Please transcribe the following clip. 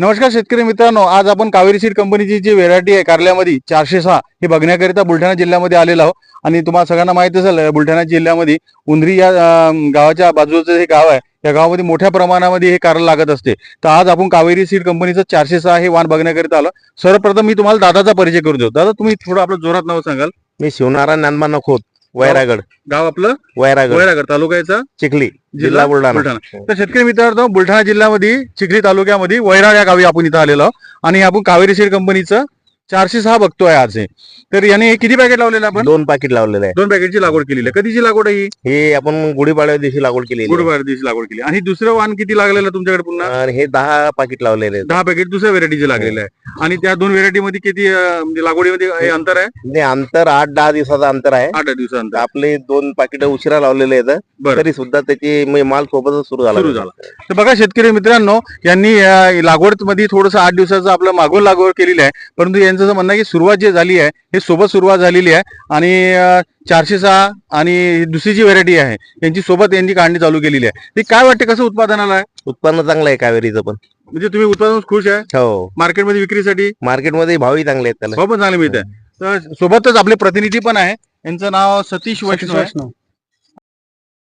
नमस्कार शेतकरी मित्रांनो, आज आपण कावेरी सीड कंपनीची जी व्हेरायटी आहे कारल्यामध्ये 406 हे बघण्याकरिता बुलढाणा जिल्ह्यामध्ये आलेलो आहोत. आणि तुम्हाला सगळ्यांना माहिती असेल बुलढाणा जिल्ह्यामध्ये उंदरी या गावाच्या बाजूचं हे गाव आहे. या गावामध्ये मोठ्या प्रमाणामध्ये हे कारलं लागत असते. तर आज आपण कावेरी सीड कंपनीचं 406 हे वाण बघण्याकरिता आलो. सर्वप्रथम मी तुम्हाला दादाचा परिचय करून देतो. दादा, तुम्ही थोडं आपलं जोरात नाव सांगाल? मी शिवनारायण ज्ञानबा नखोत, वैरागड. गाव आपलं वैरागड वैरागड, तालुक्याचा चिखली, जिल्हा जिल्हा बुलढाणा. तर शेतकरी मित्रांनो, बुलढाणा जिल्ह्यामध्ये चिखली तालुक्यामध्ये वैराग या गावी आपण इथं आलेलो आहोत. आणि आपण कावेरी सीड कंपनीचं 406 बघतोय आज हे. तर याने हे किती पॅकेट लावलेलं आपण? 2 पाकिट लावलेले आहे. 2 पॅकेटची लागवड केलेली आहे. कधीची लागवड आहे ही? हे आपण गुढीपाडव्या दिवशी लागवड केली. गुरुवार दिवशी लागवड केली. आणि दुसरं वाण किती लागलेलं तुमच्याकडे पुन्हा? आणि हे 10 पाकिट लावलेले आहेत. 10 पॅकेट दुसऱ्या व्हेरायटीचे लागलेले आहे. आणि त्या 2 व्हेरायटी मध्ये किती म्हणजे लागवडीमध्ये हे अंतर आहे? म्हणजे अंतर 8-10 दिवसाचं अंतर आहे. 8 दिवसांतर. आपले 2 पाकिट उशिरा लावलेले आहेत, बरं. तरी सुद्धा त्याची माल सोबतच सुरू झाला. तर बघा शेतकरी मित्रांनो, यांनी लागवड मध्ये थोडंसं 8 दिवसाचं आपलं मागून लागवड केलेली आहे. परंतु यांचं असं म्हणणं आहे की सुरुवात जी झाली आहे हे सोबत सुरुवात झालेली आहे. आणि 406 आणि दुसरी जी व्हेरायटी आहे यांची सोबत यांनी काढणी चालू केलेली आहे. ते काय वाटते, कसं उत्पादनाला आहे? उत्पन्न चांगलं आहे कावेरीचं पण. म्हणजे तुम्ही उत्पादन खुश आहे? हो, मार्केटमध्ये विक्रीसाठी मार्केटमध्ये भावही चांगले आहेत त्याला. भाव पण चांगले मिळत आहे. तर सोबतच आपले प्रतिनिधी पण आहे. यांचं नाव सतीश वैष्णव आहे.